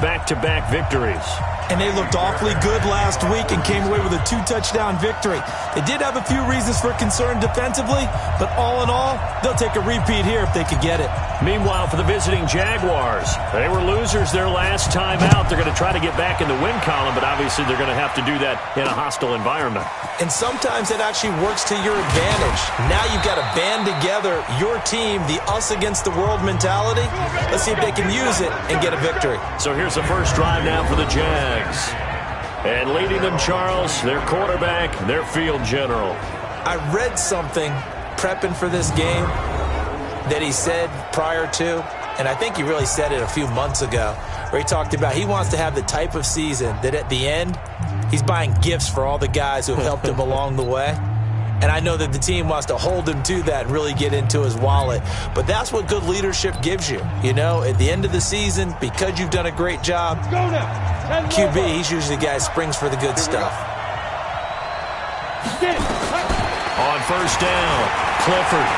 back-to-back victories. And they looked awfully good last week and came away with a 2-touchdown victory. They did have a few reasons for concern defensively, but all in all, they'll take a repeat here if they could get it. Meanwhile, for the visiting Jaguars, they were losers their last time out. They're going to try to get back in the win column, but obviously they're going to have to do that in a hostile environment. And sometimes it actually works to your advantage. Now you've got to band together your team, the us-against-the-world mentality. Let's see if they can use it and get a victory. So here's the first drive now for the Jags. And leading them, Charles, their quarterback, their field general. I read something prepping for this game that he said prior to, and I think he really said it a few months ago, where he talked about he wants to have the type of season that at the end, he's buying gifts for all the guys who have helped him along the way. And I know that the team wants to hold him to that and really get into his wallet. But that's what good leadership gives you. You know, at the end of the season, because you've done a great job, QB, he's usually the guy who springs for the good stuff. On first down, Clifford.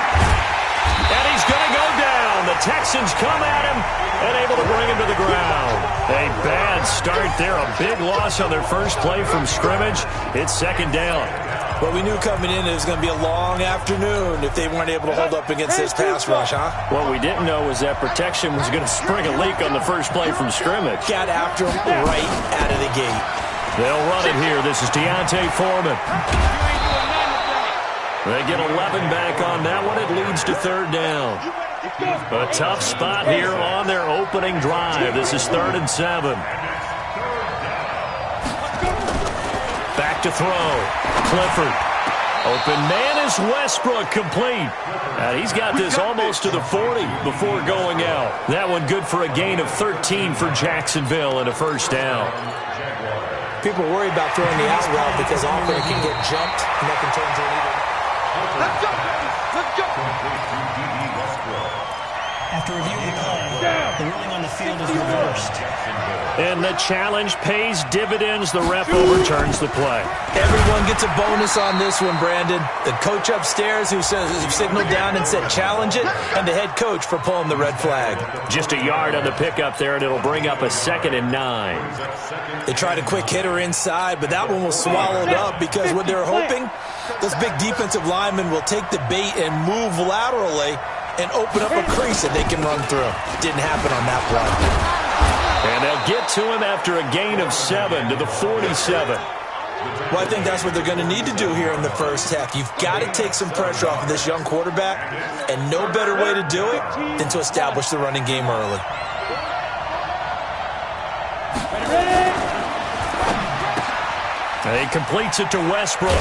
And he's going to go down. The Texans come at him and able to bring him to the ground. A bad start there. A big loss on their first play from scrimmage. It's second down. But we knew coming in it was going to be a long afternoon if they weren't able to hold up against this pass rush, huh? What we didn't know was that protection was going to spring a leak on the first play from scrimmage. Got after him right out of the gate. They'll run it here. This is Deontay Foreman. They get 11 back on that one. It leads to third down. A tough spot here on their opening drive. This is 3rd and 7. Back to throw. Clifford. Open man is Westbrook, complete. And he's got this almost to the 40 before going out. That one good for a gain of 13 for Jacksonville and a first down. People worry about throwing the out route because often it can get jumped and that can turn to an even. Let's go! Let's go! After reviewing the play, the ruling on the field is reversed. And the challenge pays dividends. The ref overturns the play. Everyone gets a bonus on this one, Brandon. The coach upstairs who signaled down and said challenge it, and the head coach for pulling the red flag. Just a yard on the pickup there, and it'll bring up a 2nd and 9. They tried a quick hitter inside, but that one was swallowed up because what they're hoping, those big defensive linemen will take the bait and move laterally and open up a crease that they can run through. Didn't happen on that play. And they'll get to him after a gain of 7 to the 47. Well, I think that's what they're going to need to do here in the first half. You've got to take some pressure off of this young quarterback, and no better way to do it than to establish the running game early. And he completes it to Westbrook.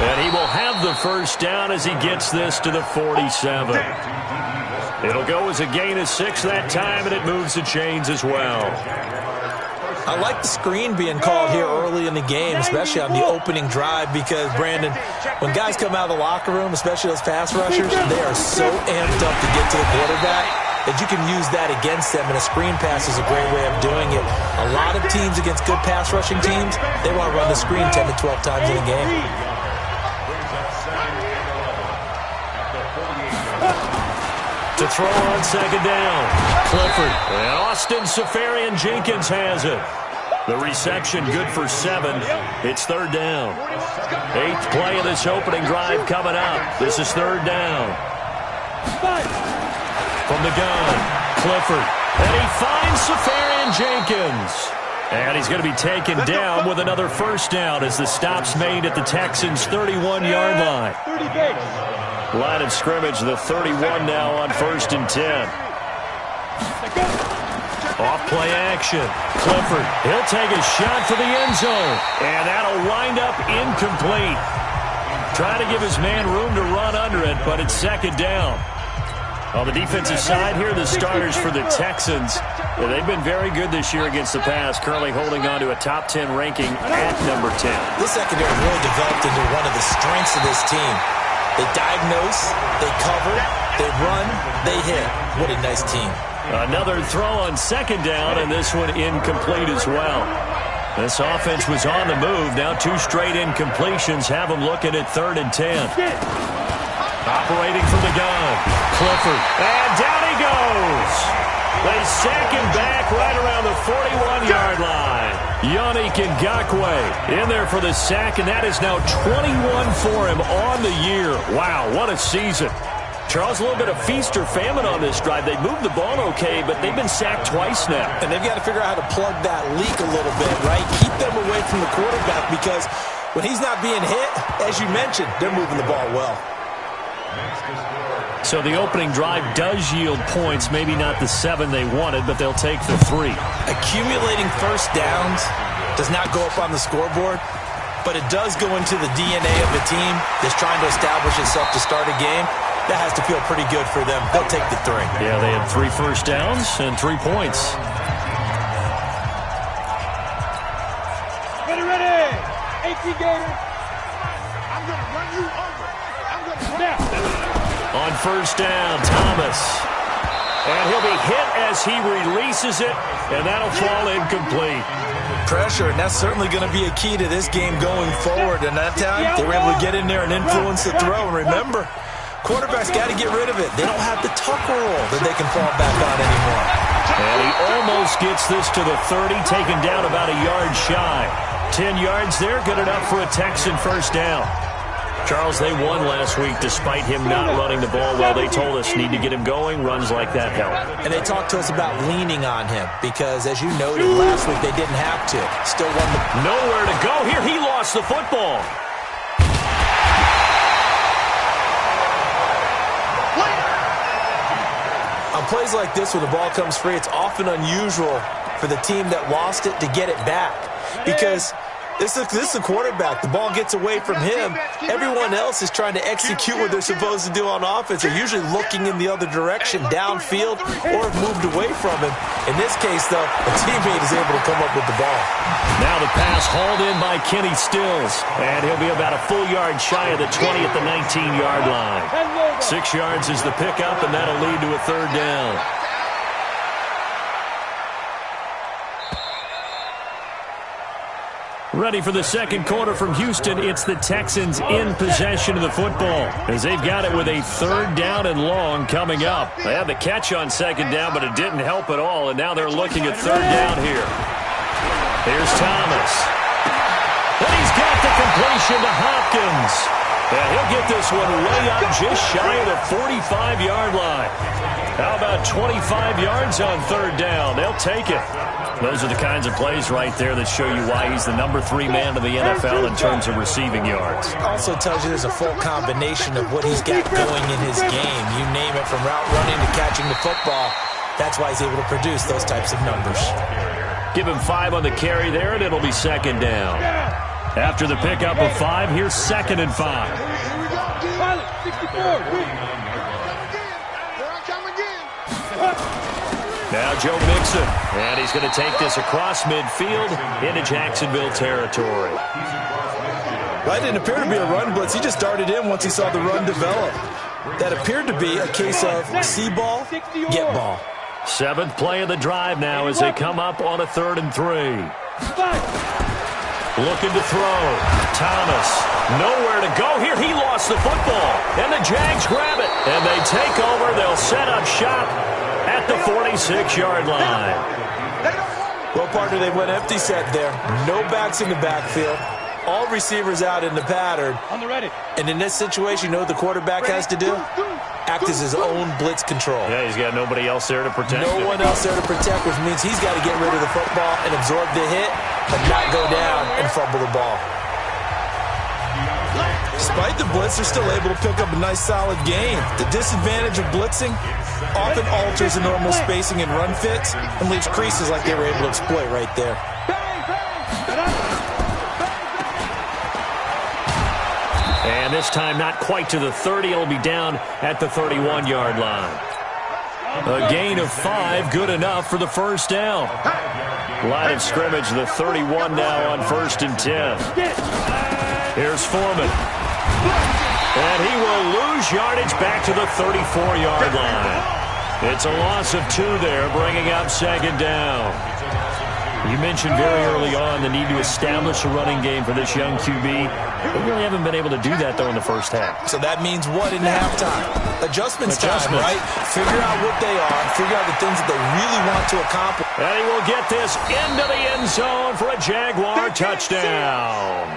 And he will have the first down as he gets this to the 47. It'll go as a gain of 6 that time, and it moves the chains as well. I like the screen being called here early in the game, especially on the opening drive, because, Brandon, when guys come out of the locker room, especially those pass rushers, they are so amped up to get to the quarterback that you can use that against them, and a screen pass is a great way of doing it. A lot of teams against good pass rushing teams, they want to run the screen 10 to 12 times in a game. To throw on second down, Clifford. And Austin Seferian-Jenkins has it. The reception good for 7. It's third down. 8th play of this opening drive coming up. This is third down. From the gun, Clifford. And he finds Seferian-Jenkins. And he's going to be taken down with another first down as the stop's made at the Texans' 31-yard line. Line of scrimmage, the 31 now on 1st and 10. Off play action. Clifford, he'll take a shot for the end zone. And that'll wind up incomplete. Trying to give his man room to run under it, but it's second down. On the defensive side here, the starters for the Texans, they've been very good this year against the pass, currently holding on to a top 10 ranking at number 10. This secondary really developed into one of the strengths of this team. They diagnose, they cover, they run, they hit. What a nice team. Another throw on second down, and this one incomplete as well. This offense was on the move. Now 2 straight incompletions have them looking at 3rd and 10. Operating from the gun, Clifford. And down he goes. They sack him back right around the TAKINGcAKES88's in there for the sack, and that is now 21 for him on the year. Wow, what a season. Charles, a little bit of feast or famine on this drive. They moved the ball okay, but they've been sacked twice now. And they've got to figure out how to plug that leak a little bit, right? Keep them away from the quarterback, because when he's not being hit, as you mentioned, they're moving the ball well. So the opening drive does yield points, maybe not the 7 they wanted, but they'll take the 3. Accumulating first downs does not go up on the scoreboard, but it does go into the DNA of a team that's trying to establish itself to start a game. That has to feel pretty good for them. They'll take the 3. Yeah, they had 3 first downs and 3 points. Ready. 18 Gators. I'm going to run you over. I'm going to snap. On first down, Thomas. And he'll be hit as he releases it, and that'll fall incomplete. Pressure, and that's certainly going to be a key to this game going forward. And that time, they were able to get in there and influence the throw. And remember, quarterbacks got to get rid of it. They don't have the tucker roll that they can fall back on anymore. And he almost gets this to the 30, taken down about a yard shy. 10 yards there, good enough for a Texan first down. Charles, they won last week despite him not running the ball well. They told us need to get him going. Runs like that help. And they talked to us about leaning on him because, as you noted, last week they didn't have to. Still won the... Nowhere to go here. He lost the football. On plays like this, when the ball comes free, it's often unusual for the team that lost it to get it back, because this is a quarterback. The ball gets away from him. Everyone else is trying to execute what they're supposed to do on offense. They're usually looking in the other direction, downfield, or have moved away from him. In this case, though, a teammate is able to come up with the ball. Now the pass hauled in by Kenny Stills, and he'll be about a full yard shy of the 20 at the 19-yard line. 6 yards is the pickup, and that'll lead to a third down. Ready for the second quarter from Houston. It's the Texans in possession of the football as they've got it with a third down and long coming up. They had the catch on second down, but it didn't help at all, and now they're looking at third down here. Here's Thomas. And he's got the completion to Hopkins. And he'll get this one way up just shy of the 45-yard line. How about 25 yards on third down? They'll take it. Those are the kinds of plays right there that show you why he's the number 3 man in the NFL in terms of receiving yards. Also tells you there's a full combination of what he's got going in his game. You name it, from route running to catching the football. That's why he's able to produce those types of numbers. Give him 5 on the carry there, and it'll be second down. After the pickup of 5, here's second and 5. Now Joe Mixon, and he's going to take this across midfield into Jacksonville territory. Well, it didn't appear to be a run blitz. He just darted in once he saw the run develop. That appeared to be a case of see ball, get ball. 7th play of the drive now as they come up on a 3rd and 3. Looking to throw. Thomas, nowhere to go here. He lost the football, and the Jags grab it, and they take over. They'll set up shop at the 46-yard line. Well, partner, they went empty set there. No backs in the backfield. All receivers out in the pattern. And in this situation, you know what the quarterback has to do? Act as his own blitz control. Yeah, he's got nobody else there to protect him. No one else there to protect, which means he's got to get rid of the football and absorb the hit and not go down and fumble the ball. Despite the blitz, they're still able to pick up a nice, solid gain. The disadvantage of blitzing often alters the normal spacing and run fits and leaves creases like they were able to exploit right there. And this time not quite to the 30. It'll be down at the 31-yard line. A gain of 5, good enough for the first down. Line of scrimmage, the 31 now on 1st and 10. Here's Foreman. And he will lose yardage back to the 34-yard line. It's a loss of 2 there, bringing up second down. You mentioned very early on the need to establish a running game for this young QB. They really haven't been able to do that, though, in the first half. So that means what in halftime? Adjustments time, right? Figure out what they are. Figure out the things that they really want to accomplish. And he will get this into the end zone for a Jaguar touchdown.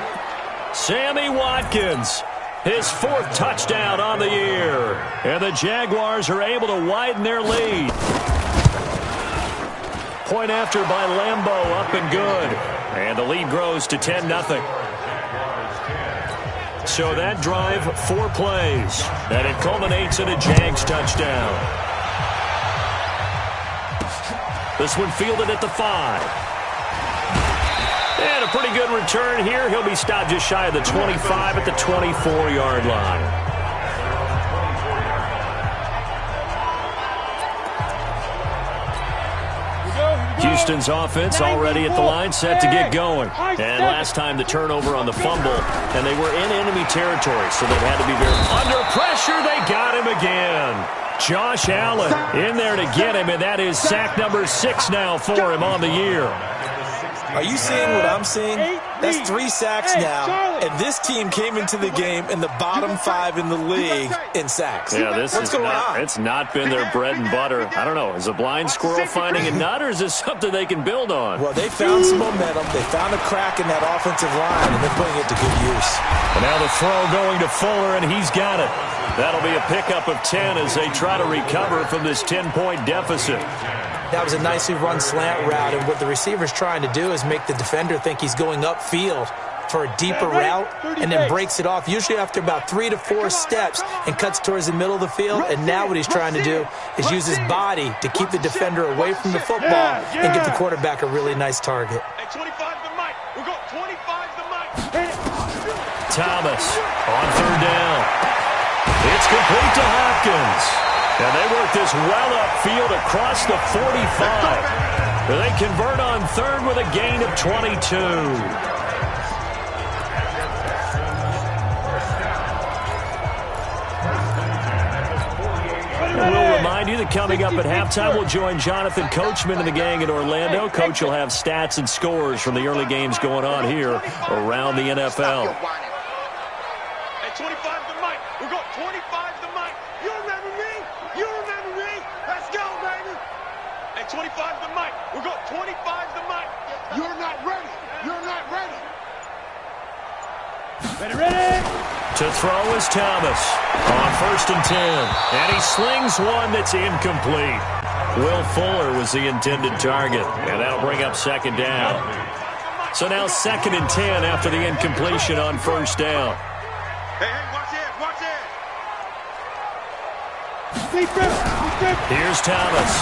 Sammy Watkins, his 4th touchdown on the year. And the Jaguars are able to widen their lead. Point after by Lambeau, up and good. And the lead grows to 10-0. So that drive, 4 plays. And it culminates in a Jags touchdown. This one fielded at the 5. And a pretty good return here. He'll be stopped just shy of the 25 at the 24-yard line. Houston's offense already at the line, set to get going. And last time the turnover on the fumble, and they were in enemy territory, so they had to be very under pressure. They got him again. Josh Allen in there to get him, and that is sack number 6 now for him on the year. Are you seeing what I'm seeing? That's 3 sacks now, and this team came into the game in the bottom 5 in the league in sacks. Yeah, What's going on? It's not been their bread and butter. I don't know. Is a blind squirrel finding a nut, or is this something they can build on? Well, they found some momentum. They found a crack in that offensive line, and they're putting it to good use. And now the throw going to Fuller, and he's got it. That'll be a pickup of 10 as they try to recover from this 10-point deficit. That was a nicely run slant route, and what the receiver's trying to do is make the defender think he's going upfield for a deeper route and then breaks it off, usually after about 3 to 4 steps, and cuts towards the middle of the field. And now what he's trying to do is use his body to keep the defender away from the football and give the quarterback a really nice target. Thomas on 3rd down. It's complete to Hopkins. And they work this well upfield across the 45. They convert on 3rd with a gain of 22. We'll remind you that coming up at halftime, we'll join Jonathan Coachman and the gang in Orlando. Coach will have stats and scores from the early games going on here around the NFL. At 25 the mic. We're going 25 the mic. You remember me? You remember me? Let's go, baby. At 25 the mic. We're going 25 the mic. You're not ready. You're not ready. Ready. To throw is Thomas on 1st and 10. And he slings one that's incomplete. Will Fuller was the intended target. And that'll bring up 2nd down. So now 2nd and 10 after the incompletion on 1st down. Hey, watch it. Watch it. Here's Thomas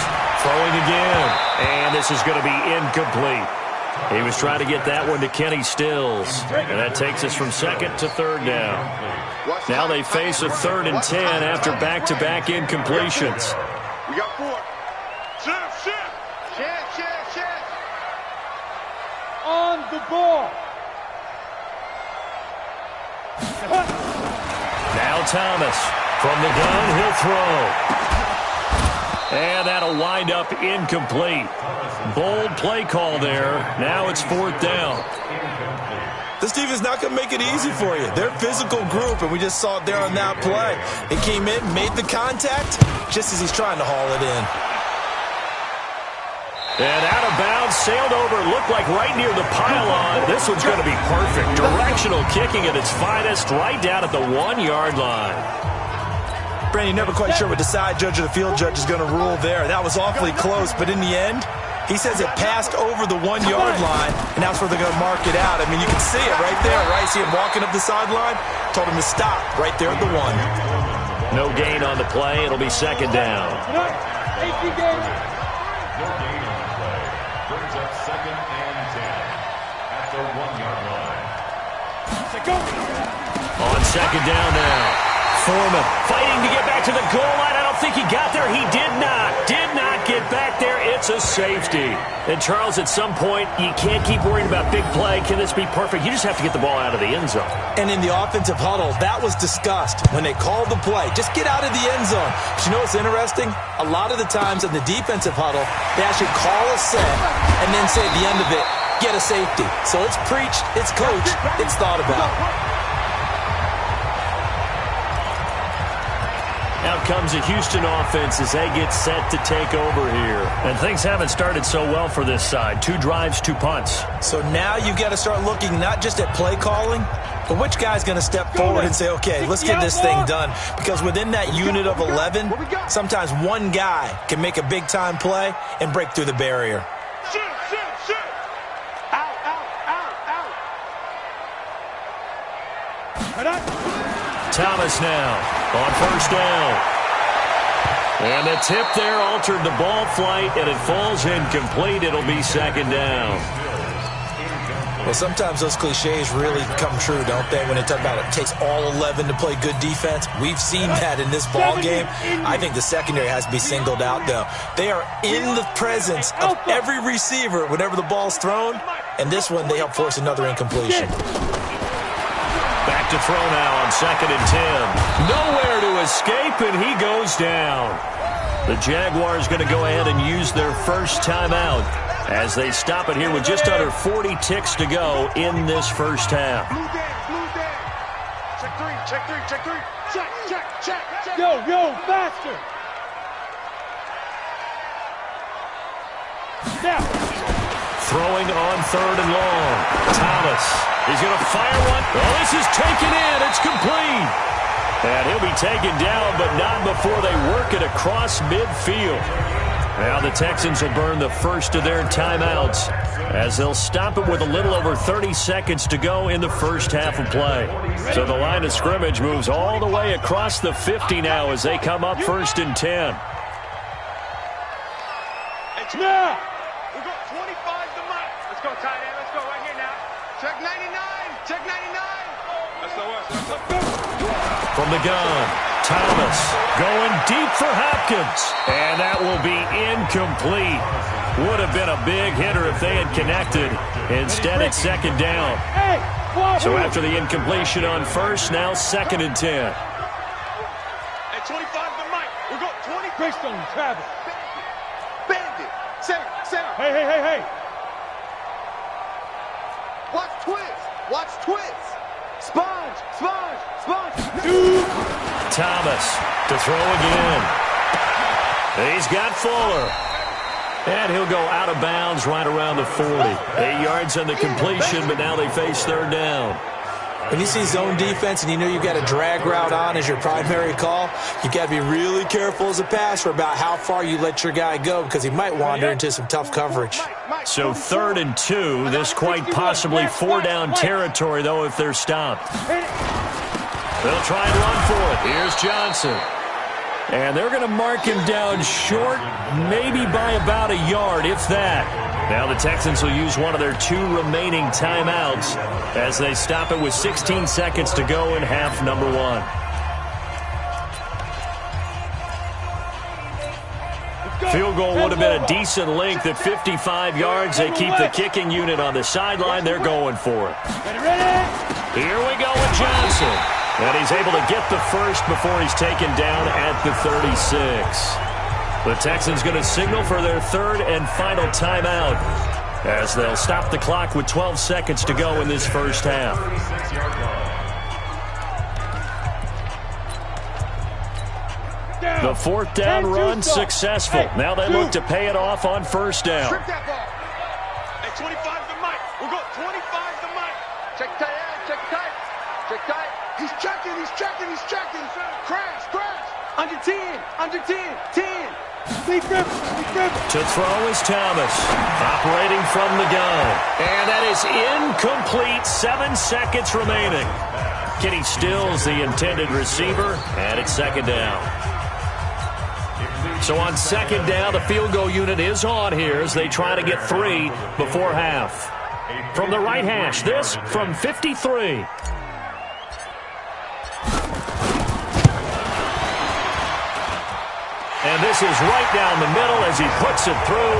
throwing again. And this is going to be incomplete. He was trying to get that one to Kenny Stills. And that takes us from 2nd to 3rd down. Now they face a 3rd and 10 after back-to-back incompletions. We got 4. Shift. On the ball. Now Thomas from the gun, he'll throw. And that'll wind up incomplete. Bold play call there. Now it's 4th down. This defense is not going to make it easy for you. They're a physical group, and we just saw it there on that play. It came in, made the contact, just as he's trying to haul it in. And out of bounds, sailed over, looked like right near the pylon. This one's going to be perfect. Directional kicking at its finest, right down at the 1-yard line. Brandon, you're never quite sure what the side judge or the field judge is going to rule there. That was awfully close, but in the end, he says it passed over the 1-yard line, and that's where they're going to mark it out. I mean, you can see it right there, right? See him walking up the sideline? Told him to stop right there at the 1. No gain on the play. It'll be 2nd down. Brings up 2nd and 10 at the 1-yard line. On 2nd down now. Foreman fighting to get back to the goal line. I don't think he got there. He did not get back there. It's a safety. And, Charles, at some point, you can't keep worrying about big play. Can this be perfect? You just have to get the ball out of the end zone. And in the offensive huddle, that was discussed when they called the play. Just get out of the end zone. But you know what's interesting? A lot of the times in the defensive huddle, they actually call a set and then say at the end of it, get a safety. So it's preached, it's coached, it's thought about. Out comes a Houston offense as they get set to take over here. And things haven't started so well for this side. 2 drives, 2 punts. So now you've got to start looking not just at play calling, but which guy's going to step forward and say, okay, let's get this thing done. Because within that unit of 11, sometimes one guy can make a big-time play and break through the barrier. Shoot. Out. Thomas now on first down. And the tip there altered the ball flight, and it falls incomplete. It'll be second down. Well, sometimes those cliches really come true, don't they, when they talk about it takes all 11 to play good defense. We've seen that in this ball game. I think the secondary has to be singled out, though. They are in the presence of every receiver whenever the ball's thrown, and this one they help force another incompletion. Back to throw now on 2nd and 10. Nowhere to escape, and he goes down. The Jaguars going to go ahead and use their first timeout as they stop it here with just under 40 ticks to go in this first half. Blue down. Check three. Check. Yo, faster. Now. Throwing on 3rd and long. Thomas. He's going to fire one. Oh, this is taken in. It's complete. And he'll be taken down, but not before they work it across midfield. Now the Texans will burn the first of their timeouts as they'll stop it with a little over 30 seconds to go in the first half of play. So the line of scrimmage moves all the way across the 50 now as they come up 1st and 10. Now. We got 25 to Mike. Let's go, tight end. Let's go right here now. Check 99. Let's go. From the gun, Thomas going deep for Hopkins. And that will be incomplete. Would have been a big hitter if they had connected. Instead, it's 2nd down. So after the incompletion on first, now 2nd and 10. At 25 to Mike. We got 20. Greystone, Travis. Bandit. Say. Hey. Watch twist. Sponge. Thomas to throw again. He's got Fuller. And he'll go out of bounds right around the 40. 8 yards on the completion, but now they face 3rd down. When you see zone defense and you know you've got a drag route on as your primary call, you've got to be really careful as a passer about how far you let your guy go because he might wander into some tough coverage. So 3rd and 2, this quite possibly 4-down territory, though, if they're stopped. They'll try and run for it. Here's Johnson. And they're going to mark him down short, maybe by about a yard, if that. Now the Texans will use one of their 2 remaining timeouts as they stop it with 16 seconds to go in half number 1. Field goal would have been a decent length at 55 yards. They keep the kicking unit on the sideline. They're going for it. Here we go with Johnson. And he's able to get the first before he's taken down at the 36. The Texans going to signal for their 3rd and final timeout as they'll stop the clock with 12 seconds to go in this first half. The 4th down run successful. Now they look to pay it off on 1st down. Trip that ball. At 25 to Mike. We got 25 to Mike. Check tight. He's checking. Crash. Under 10. 10. To throw is Thomas, operating from the gun. And that is incomplete. 7 seconds remaining. Kenny Stills, the intended receiver, and it's 2nd down. So on 2nd down, the field goal unit is on here as they try to get 3 before half. From the right hash, this from 53. this is right down the middle as he puts it through.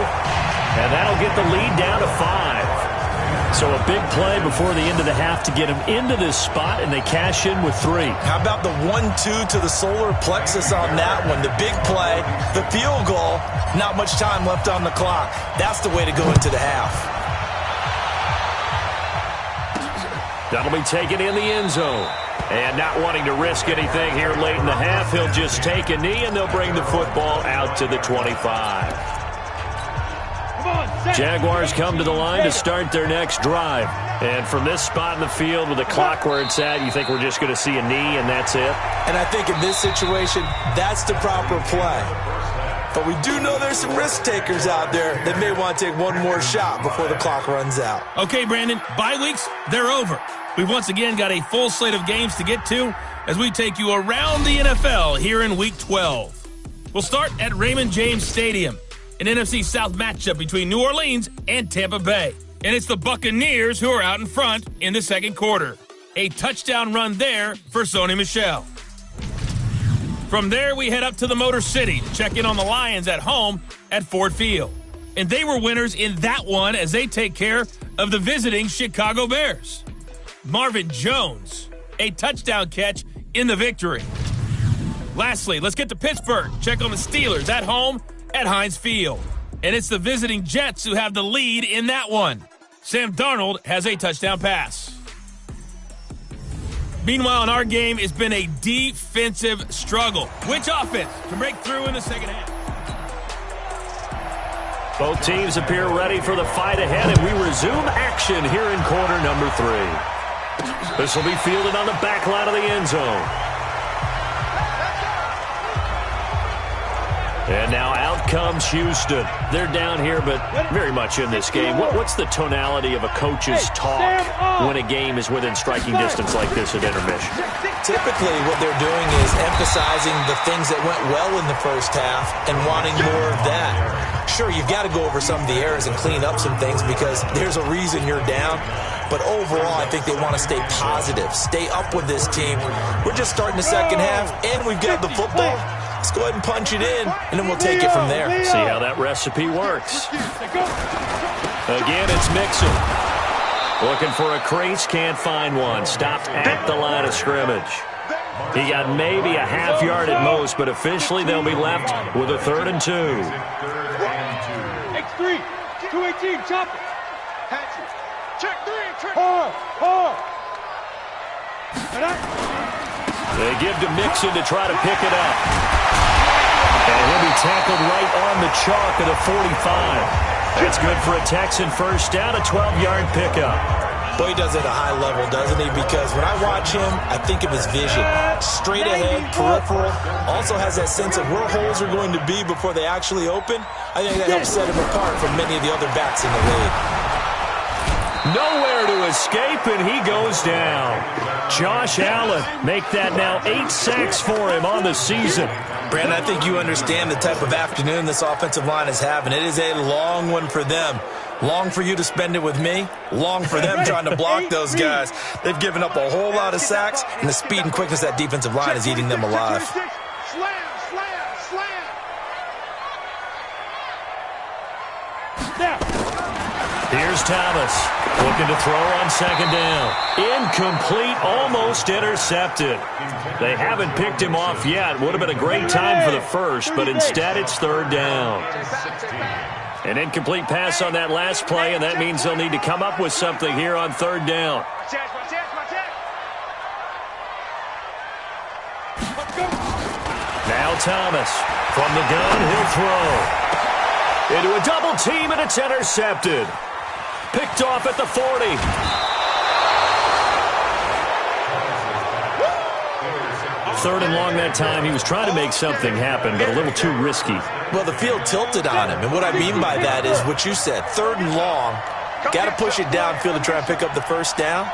And that'll get the lead down to 5. So a big play before the end of the half to get him into this spot, and they cash in with 3. How about the 1-2 to the solar plexus on that one? The big play, the field goal, not much time left on the clock. That's the way to go into the half. That'll be taken in the end zone. And not wanting to risk anything here late in the half, he'll just take a knee, and they'll bring the football out to the 25. Jaguars come to the line to start their next drive. And from this spot in the field with the clock where it's at, you think we're just going to see a knee and that's it? And I think in this situation, that's the proper play. But we do know there's some risk takers out there that may want to take one more shot before the clock runs out. Okay, Brandon, bye weeks, they're over. We've once again got a full slate of games to get to as we take you around the NFL here in Week 12. We'll start at Raymond James Stadium, an NFC South matchup between New Orleans and Tampa Bay. And it's the Buccaneers who are out in front in the second quarter. A touchdown run there for Sony Michel. From there, we head up to the Motor City to check in on the Lions at home at Ford Field. And they were winners in that one as they take care of the visiting Chicago Bears. Marvin Jones, a touchdown catch in the victory. Lastly, let's get to Pittsburgh. Check on the Steelers at home at Heinz Field. And it's the visiting Jets who have the lead in that one. Sam Darnold has a touchdown pass. Meanwhile, in our game, it's been a defensive struggle. Which offense can break through in the second half? Both teams appear ready for the fight ahead, and we resume action here in quarter number 3. This will be fielded on the back line of the end zone. And now out comes Houston. They're down here, but very much in this game. What's the tonality of a coach's talk when a game is within striking distance like this at intermission? Typically, what they're doing is emphasizing the things that went well in the first half and wanting more of that. Sure, you've got to go over some of the errors and clean up some things because there's a reason you're down. But overall, I think they want to stay positive, stay up with this team. We're just starting the second half, and we've got the football. Let's go ahead and punch it in, and then we'll take it from there. See how that recipe works. Again, it's Mixon. Looking for a crease, can't find one. Stopped at the line of scrimmage. He got maybe a half yard at most, but officially they'll be left with a 3rd and 2. X3, 218, chop it. Check 3, check. Hard. They give to Mixon to try to pick it up. And he'll be tackled right on the chalk at the 45. That's good for a Texan first down, a 12-yard pickup. Boy, he does it at a high level, doesn't he? Because when I watch him, I think of his vision. Straight ahead, peripheral. Also has that sense of where holes are going to be before they actually open. I think that helps set him apart from many of the other backs in the league. Nowhere to escape, and he goes down. Josh Allen, make that now 8 sacks for him on the season. Brandon, I think you understand the type of afternoon this offensive line is having. It is a long one for them. Long for you to spend it with me. Long for them trying to block those guys. They've given up a whole lot of sacks, and the speed and quickness of that defensive line is eating them alive. Slam. Here's Thomas, looking to throw on second down. Incomplete, almost intercepted. They haven't picked him off yet. Would have been a great time for the first, but instead it's 3rd down. An incomplete pass on that last play, and that means they'll need to come up with something here on 3rd down. Now Thomas, from the gun, he'll throw. Into a double team, and it's intercepted. Picked off at the 40. Third and long that time. He was trying to make something happen, but a little too risky. Well, the field tilted on him, and what I mean by that is what you said. 3rd and long, got to push it downfield to try and pick up the first down.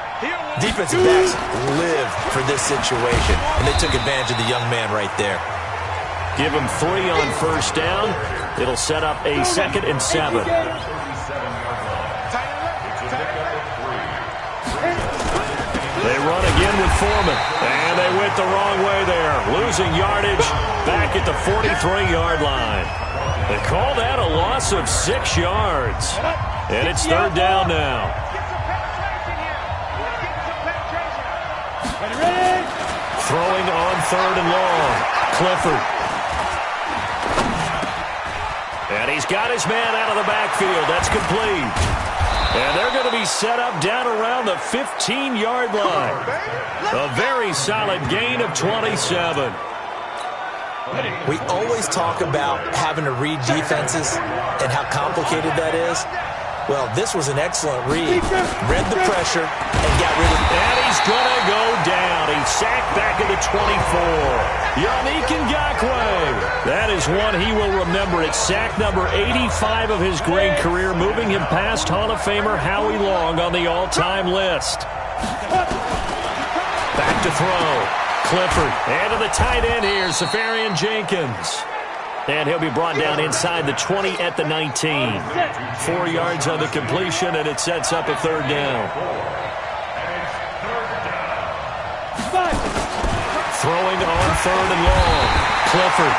Defensive backs live for this situation, and they took advantage of the young man right there. Give him 3 on first down. It'll set up a 2nd and 7. They run again with Foreman. And they went the wrong way there, losing yardage back at the 43-yard line. They call that a loss of 6 yards. And it's third down now. Throwing on third and long. Clifford. And he's got his man out of the backfield. That's complete. And they're going to be set up down around the 15-yard line. A very solid gain of 27. We always talk about having to read defenses and how complicated that is. Well, this was an excellent read. Read the pressure and got rid of it. And he's going to go down. He's sacked back at the 24. TAKINGcAKES88's. That is one he will remember. It's sack number 85 of his great career, moving him past Hall of Famer Howie Long on the all-time list. Back to throw. Clifford. And to the tight end here, Safarian Jenkins. And he'll be brought down inside the 20 at the 19. 4 yards on the completion, and it sets up a third down. Throwing on third and long. Clifford.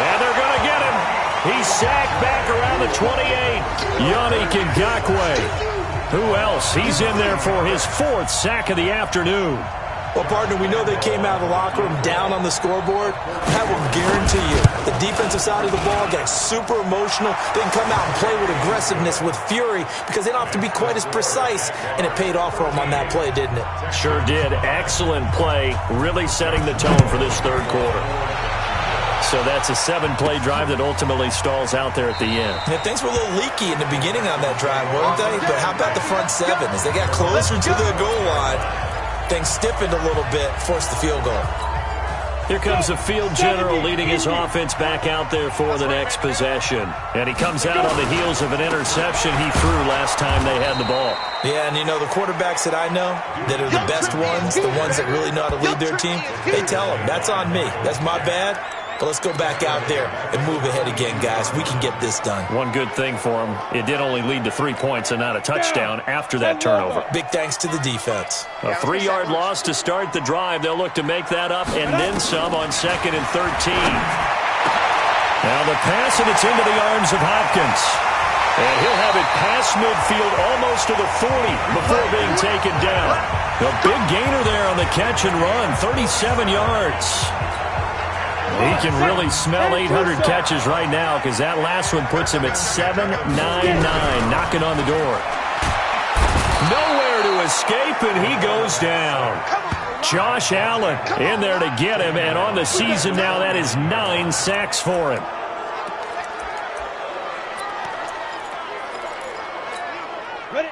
And they're going to get him. He's sacked back around the 28. TAKINGcAKES88's. Who else? He's in there for his 4th sack of the afternoon. Well, partner, we know they came out of the locker room down on the scoreboard. I will guarantee you the defensive side of the ball got super emotional. They can come out and play with aggressiveness, with fury, because they don't have to be quite as precise. And it paid off for them on that play, didn't it? Sure did. Excellent play, really setting the tone for this third quarter. So that's a 7-play drive that ultimately stalls out there at the end. Yeah, things were a little leaky in the beginning on that drive, weren't they? But how about the front 7? As they got closer to the goal line, things stiffened a little bit, forced the field goal. Here comes the field general leading his offense back out there for the next possession. And he comes out on the heels of an interception he threw last time they had the ball. Yeah, and you know, the quarterbacks that I know that are the best ones, the ones that really know how to lead their team, they tell them, that's on me. That's my bad. But let's go back out there and move ahead again, guys. We can get this done. One good thing for him, it did only lead to 3 points and not a touchdown after that turnover. Big thanks to the defense. A 3-yard loss to start the drive. They'll look to make that up and then some on 2nd and 13. Now the pass, and it's into the arms of Hopkins. And he'll have it past midfield almost to the 40 before being taken down. A big gainer there on the catch and run, 37 yards. He can really smell 800 catches right now because that last one puts him at 799, knocking on the door. Nowhere to escape, and he goes down. Josh Allen in there to get him, and on the season now, that is 9 sacks for him.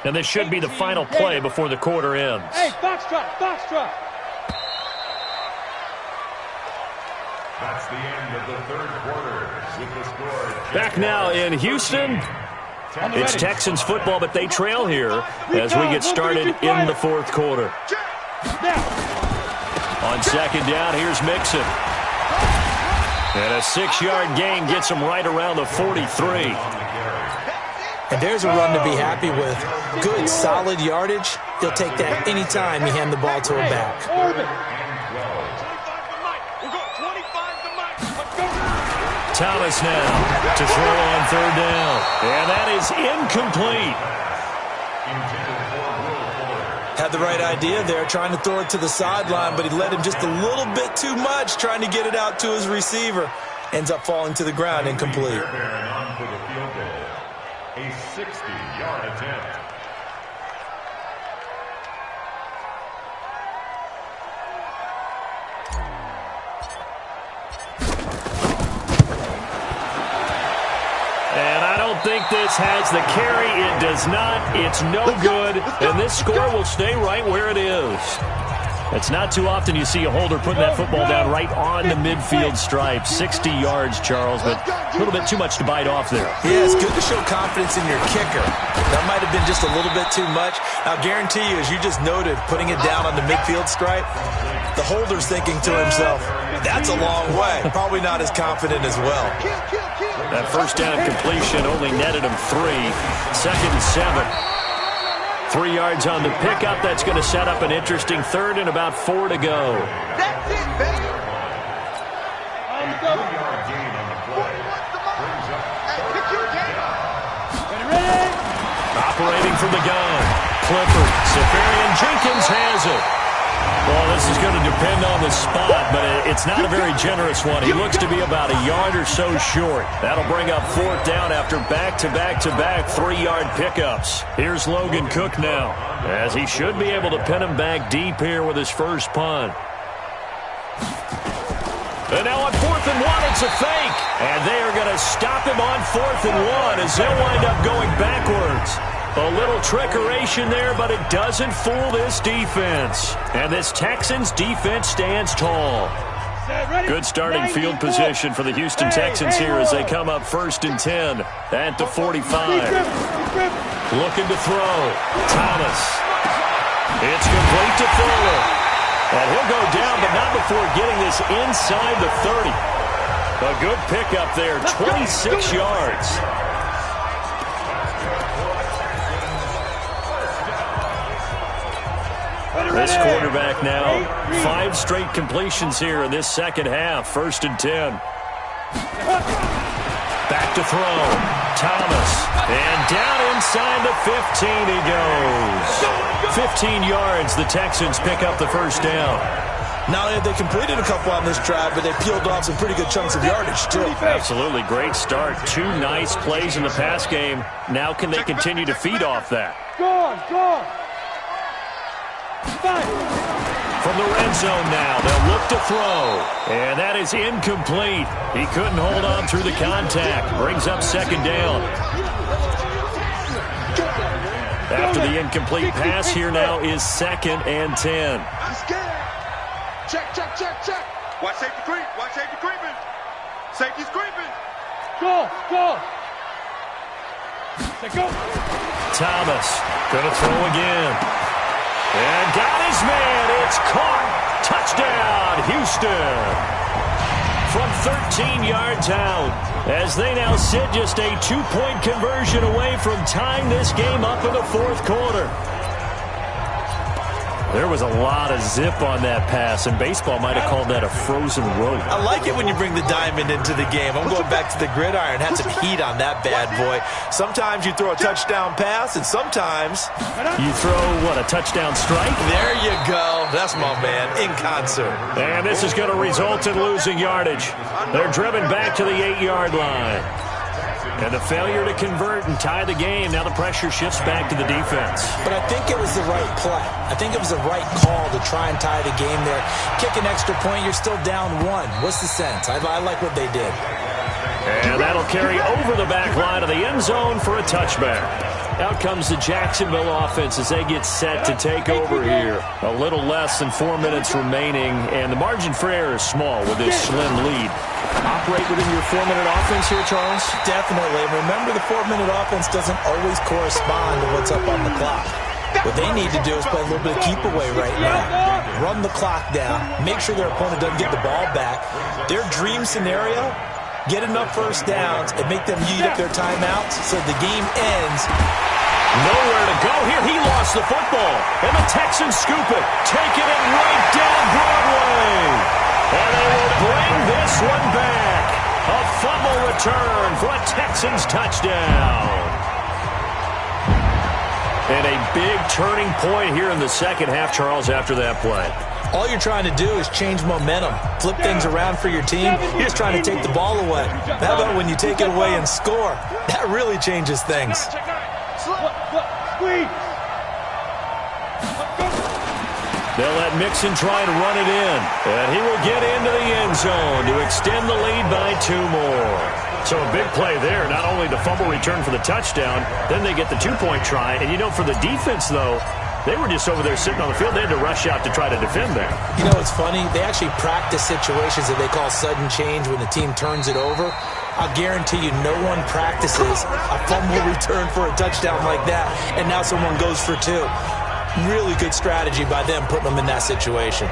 And this should be the final play before the quarter ends. Hey, foxtrot, foxtrot. That's the end of the third quarter with the score. Back now in Houston, it's Texans football, but they trail here as we get started in the fourth quarter. On 2nd down, here's Mixon. And a 6-yard gain gets him right around the 43. And there's a run to be happy with. Good, solid yardage. He'll take that anytime you hand the ball to a back. Thomas now to throw on 3rd down. And that is incomplete. Had the right idea there, trying to throw it to the sideline, but he led him just a little bit too much, trying to get it out to his receiver. Ends up falling to the ground, incomplete. A 60-yard attempt. And I don't think this has the carry. It does not. It's no good. And this score will stay right where it is. It's not too often you see a holder putting that football down right on the midfield stripe. 60 yards, Charles, but a little bit too much to bite off there. Yeah, it's good to show confidence in your kicker. That might have been just a little bit too much. I'll guarantee you, as you just noted, putting it down on the midfield stripe, the holder's thinking to himself, that's a long way. Probably not as confident as well. That first down completion only netted him 3. 2nd and 7. 3 yards on the pickup. That's going to set up an interesting third and about 4 to go. That's it, baby. Operating from the gun. Clifford. Safarian Jenkins has it. Well, this is going to depend on the spot, but it's not a very generous one. He looks to be about a yard or so short. That'll bring up 4th down after back-to-back-to-back 3-yard pickups. Here's Logan Cook now, as he should be able to pin him back deep here with his first punt. And now on 4th and 1, it's a fake. And they are going to stop him on 4th and 1 as they'll wind up going backwards. A little trickeration there, but it doesn't fool this defense. And this Texans defense stands tall. Good starting field position for the Houston Texans here as they come up 1st and 10 at the 45. Looking to throw. Thomas. It's complete to Fuller. And he'll go down, but not before getting this inside the 30. A good pickup there, 26 yards. This quarterback now, 5 straight completions here in this second half. 1st and 10. Back to throw. Thomas. And down inside the 15 he goes. 15 yards. The Texans pick up the first down. Not only have they completed a couple on this drive, but they peeled off some pretty good chunks of yardage, too. Absolutely. Great start. 2 nice plays in the pass game. Now can they continue to feed off that? Go on. From the red zone now, they'll look to throw. And that is incomplete. He couldn't hold on through the contact. Brings up 2nd down. After the incomplete pass, here now is 2nd and 10. I'm scared. Check. Watch safety creeping. Safety's creeping. Go. Thomas gonna throw again. And got his man. It's caught. Touchdown, Houston. From 13 yards out, as they now sit just a 2-point conversion away from tying this game up in the 4th quarter. There was a lot of zip on that pass, and baseball might have called that a frozen rope. I like it when you bring the diamond into the game. I'm going back to the gridiron. Had some heat on that bad boy. Sometimes you throw a touchdown pass, and sometimes you throw, a touchdown strike? There you go. That's my man, in concert. And this is going to result in losing yardage. They're driven back to the 8-yard line. And the failure to convert and tie the game, now the pressure shifts back to the defense. But I think it was the right play. I think it was the right call to try and tie the game there. Kick an extra point, you're still down 1. What's the sense? I like what they did. And that'll carry over the back line of the end zone for a touchback. Out comes the Jacksonville offense as they get set to take over here. A little less than 4 minutes remaining, and the margin for error is small with this slim lead. Operate within your 4-minute offense here, Charles? Definitely. Remember, the 4-minute offense doesn't always correspond to what's up on the clock. What they need to do is play a little bit of keep away right now. Run the clock down. Make sure their opponent doesn't get the ball back. Their dream scenario, get enough first downs and make them eat up their timeouts so the game ends. Nowhere to go here. He lost the football. And the Texans scoop it, taking it right down Broadway. And they will bring this one back. A fumble return for a Texans touchdown. And a big turning point here in the second half, Charles, after that play. All you're trying to do is change momentum, flip things around for your team. You're just trying to take the ball away. How about when you take it away and score? That really changes things. They'll let Mixon try and run it in. And he will get into the end zone to extend the lead by 2 more. So a big play there, not only the fumble return for the touchdown, then they get the 2-point try. And, for the defense, though, they were just over there sitting on the field. They had to rush out to try to defend that. It's funny. They actually practice situations that they call sudden change when the team turns it over. I'll guarantee you no one practices a fumble return for a touchdown like that, and now someone goes for 2. really good strategy by them putting them in that situation.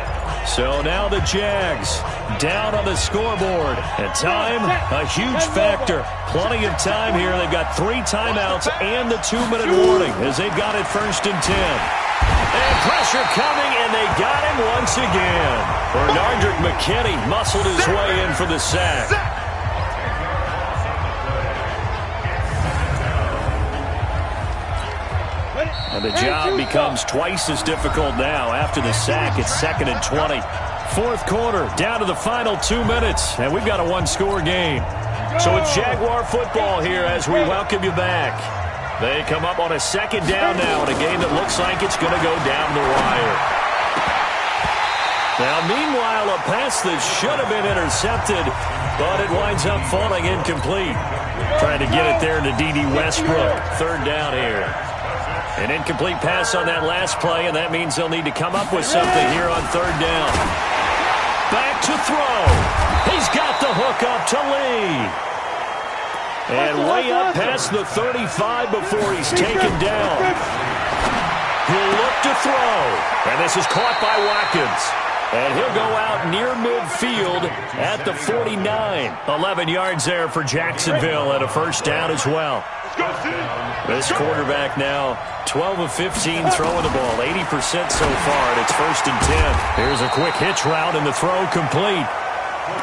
So now the Jags down on the scoreboard. And time, a huge factor. Plenty of time here. They've got 3 timeouts and the 2-minute warning as they've got it 1st and 10. And pressure coming, and they got him once again. Bernardrick McKinney muscled his way in for the sack. And the job becomes twice as difficult now after the sack. It's 2nd and 20. 4th quarter, down to the final 2 minutes, and we've got a 1-score game. So it's Jaguar football here as we welcome you back. They come up on a 2nd down now in a game that looks like it's going to go down the wire. Now, meanwhile, a pass that should have been intercepted, but it winds up falling incomplete. Trying to get it there to D.D. Westbrook. 3rd down here. An incomplete pass on that last play, and that means they'll need to come up with something here on 3rd down. Back to throw. He's got the hook up to Lee. And way up past the 35 before he's taken down. He'll look to throw. And this is caught by Watkins. And he'll go out near midfield at the 49. 11 yards there for Jacksonville and a 1st down as well. This quarterback now 12 of 15 throwing the ball, 80% so far, and it's 1st and 10. Here's a quick hitch route, and the throw complete.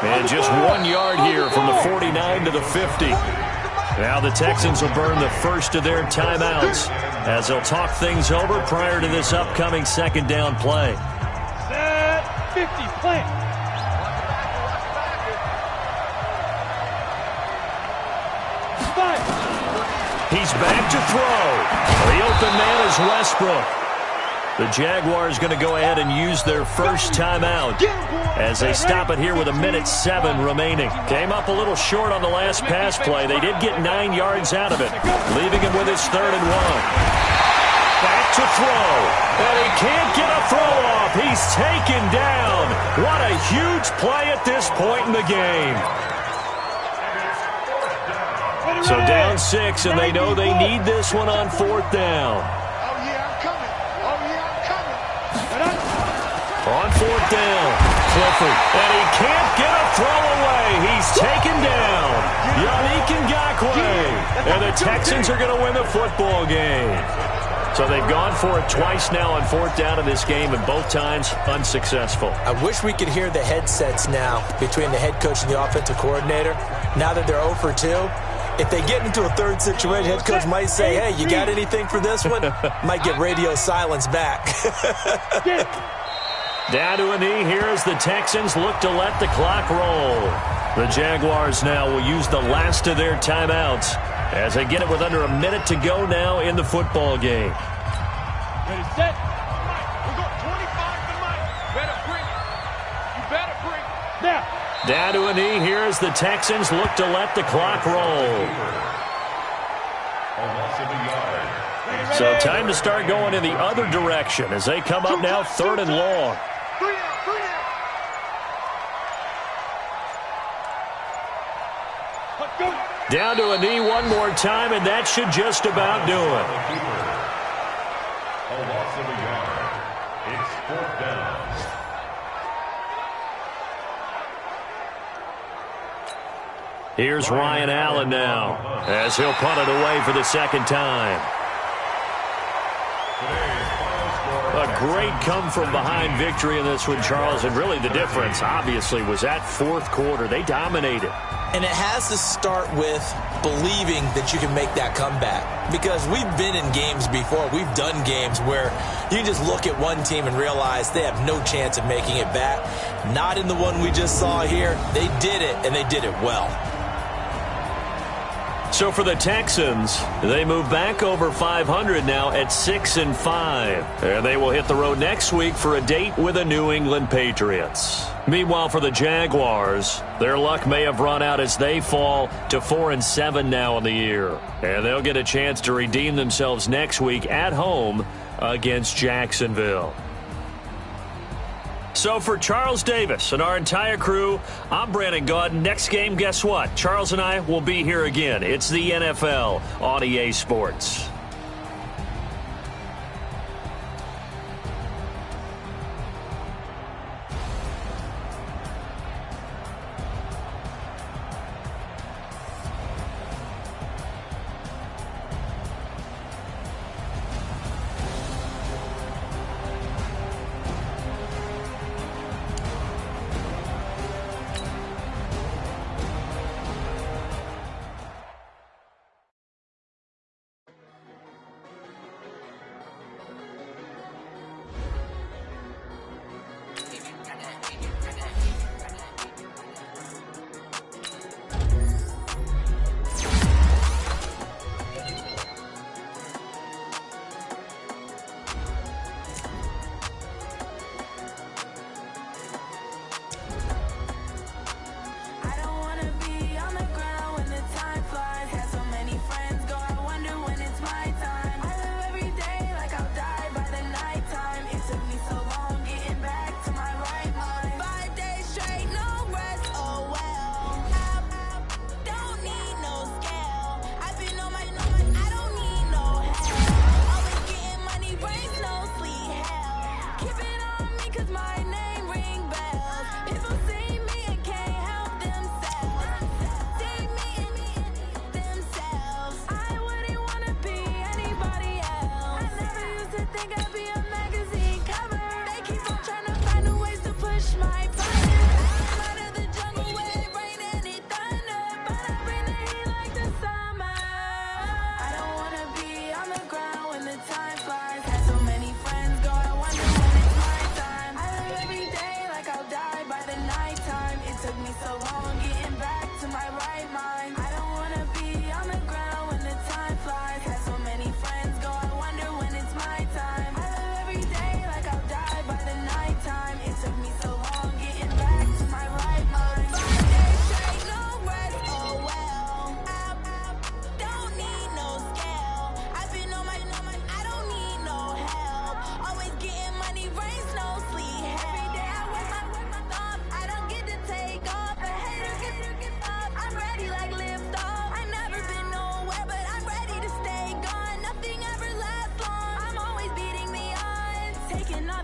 And just 1 yard here from the 49 to the 50. Now the Texans will burn the first of their timeouts as they'll talk things over prior to this upcoming 2nd down play. Set 50, plant. He's back to throw. The open man is Westbrook. The Jaguars going to go ahead and use their first timeout as they stop it here with 1:07 remaining. Came up a little short on the last pass play. They did get 9 yards out of it, leaving him with his 3rd and 1. Back to throw. And he can't get a throw off. He's taken down. What a huge play at this point in the game. So down 6, and they know they need this one on 4th down. On 4th down, Clifford, and he can't get a throw away. He's taken down. TAKINGcAKES88's, and the Texans are going to win the football game. So they've gone for it twice now on 4th down in this game, and both times unsuccessful. I wish we could hear the headsets now between the head coach and the offensive coordinator. Now that they're 0 for 2. If they get into a 3rd situation, head coach might say, hey, you got anything for this one? Might get radio silence back. Down to a knee here as the Texans look to let the clock roll. The Jaguars now will use the last of their timeouts as they get it with under a minute to go now in the football game. Ready, set. We got 25 to make. Better bring it. You better bring it. Now. Down to a knee here as the Texans look to let the clock roll. So time to start going in the other direction as they come up now 3rd and long. Down to a knee one more time, and that should just about do it. A loss of a yard. It's 4th down. Here's Ryan Allen now as he'll punt it away for the 2nd time. A great come-from-behind victory in this one, Charles, and really the difference, obviously, was that 4th quarter. They dominated. And it has to start with believing that you can make that comeback. Because we've been in games before. We've done games where you just look at one team and realize they have no chance of making it back. Not in the one we just saw here. They did it, and they did it well. So for the Texans, they move back over 500 now at 6-5. And they will hit the road next week for a date with the New England Patriots. Meanwhile, for the Jaguars, their luck may have run out as they fall to 4-7 now in the year. And they'll get a chance to redeem themselves next week at home against Jacksonville. So for Charles Davis and our entire crew, I'm Brandon Gaudin. Next game, guess what? Charles and I will be here again. It's the NFL on EA Sports.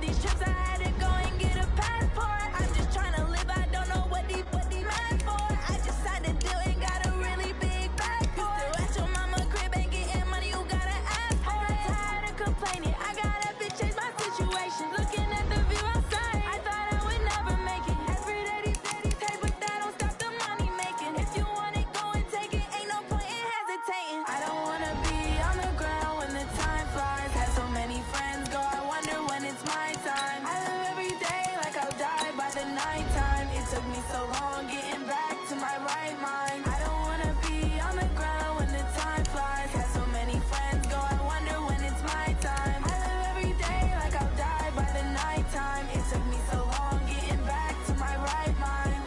these trips, I had to go and get a passport. I'm just trying to live, I don't know what these mad for. I just signed a deal and got a really big bag for it. You still at your mama crib ain't getting money, you gotta ask for it. I'm tired of complaining, I gotta change my situation. Looking at the view outside, I thought I would never make it. Every day these pay, but that don't stop the money making. If you want it, go and take it, ain't no point in hesitating. I don't wanna be on the ground when the time flies. Had so many friends go, I wonder when it's my time. I live every day like I'll die by the nighttime. It took me so long getting back to my right mind. I don't wanna be on the ground when the time flies. Had so many friends go, I wonder when it's my time. I live every day like I'll die by the nighttime. It took me so long getting back to my right mind.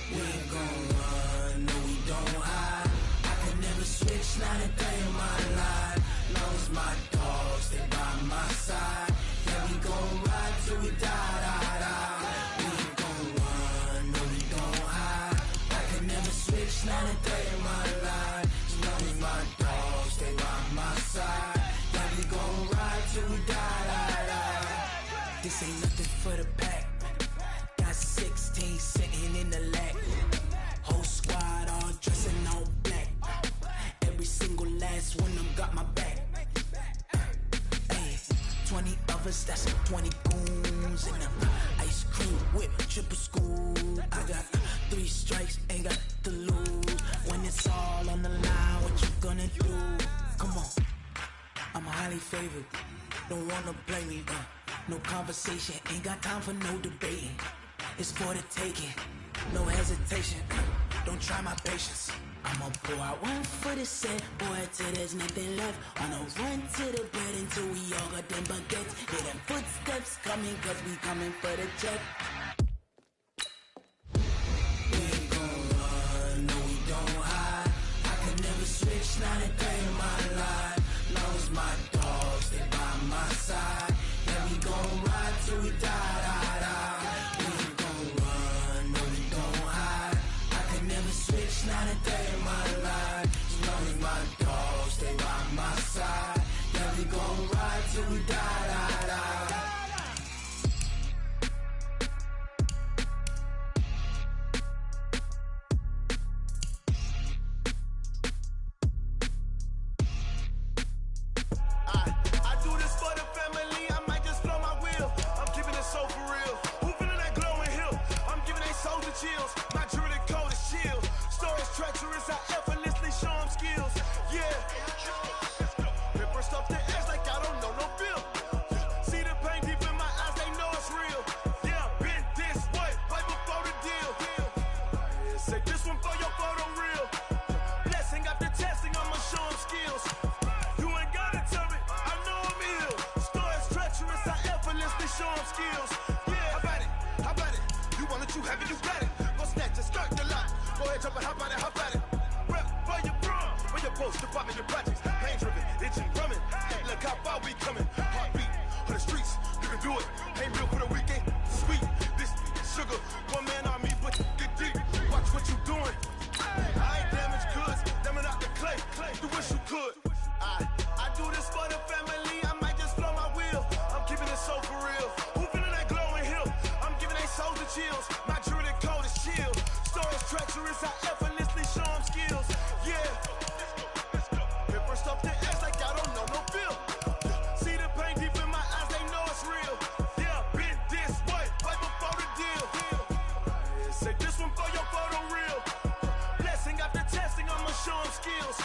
We ain't gon' run, no we don't hide. I can never switch, not a day in my life. Long as my dogs stay by my side. Yeah, we gon' ride till we die, die, die. We ain't gon' run, no we don't hide. I can never switch, not a day in my life. As long as my dogs stay by my side. Yeah, we gon' ride till we die, die, die. This ain't nothing for the pack. Got 16 sitting in the lap. Whole squad all dressing all black. Every single last one of them got my back. Ay, 20 of us, that's 20 goons in the ice cream whip, triple scoop. I got 3 strikes, ain't got to lose. When it's all on the line, what you gonna do? Come on, I'm highly favored. Don't wanna play me, no conversation, ain't got time for no debating. It's for the taking, no hesitation. Don't try my patience. I'ma pour out one for the set, boy, till there's nothing left. On a run to the bread until we all got them baguettes. Hear them footsteps coming, cause we coming for the check. We ain't gon' run, no we don't hide. I can never switch, not a day in my life. Long as my dogs stay by my side. Yeah, we gon' ride till we die, die, die. We ain't gon' run, no we don't hide. I can never switch, not a day in my life. As long as my dogs stay by my side. Yeah, we gon' ride till we die, die, die. I do this for the family, I might just blow my wheel. I'm keeping it so for real. Who feeling that glowing hill? I'm giving they soldier chills. My jewelry cold as chill. Stories treacherous, I effortlessly show them skills. Yeah. Paper stuff the edge like I don't know no feel. See the pain deep in my eyes, they know it's real. Yeah, been this way, right before the deal. Say this one for your photo real. Blessing after testing, I'ma show them skills. You ain't gotta tell me, I know I'm ill. Stories treacherous, I effortlessly show them skills. Yeah, how about it? How about it? You want it, you have it, you got it. Go snatch it, start the lot. Go ahead, jump it, how about it? How about it? Rep for your bro, for your post, your pop, and your projects. Pain driven, itching, drumming. Look how far we coming. Heartbeat on the streets, you can do it. Ain't real for the weekend, sweet. This sugar, one man army, but get deep. Watch what you doing. I ain't damaged goods, damn it out the clay. You wish you could. I do this for the family, I might just blow my wheel. I'm keeping it so for real. Who feeling that glowing hill? I'm giving they soldier chills. My jewelry cold as chill. Stories treacherous, I effortlessly show them skills. Yeah. Paper stuff the edge like I don't know no feel. See the pain deep in my eyes, they know it's real. Yeah, been this way, right before the deal. Say this one for your photo real. Blessing after testing, I'ma show them skills.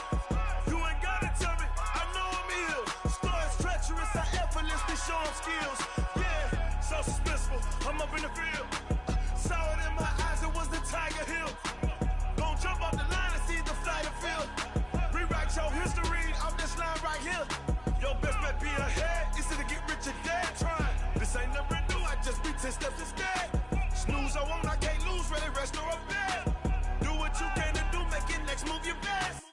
You ain't gotta tell me, I know I'm ill. Stories treacherous, I effortlessly show them skills. Yeah, so suspenseful, I'm up in the field. Saw it in my eyes, it was the Tiger Hill. Gon' jump off the line and see the flight of field. Rewrite your history off this line right here. Your best bet be ahead, easy to get rich or dead trying. This ain't never new, I just be 10 steps instead. Snooze I won't, I can't lose, ready, rest or a bed. Do what you can to do, make your next move your best.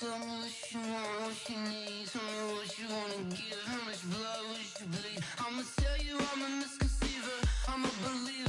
Tell me what you want, what you need. Tell me what you wanna give. How much blood would you bleed? I'ma tell you I'm a misconceiver. I'm a believer.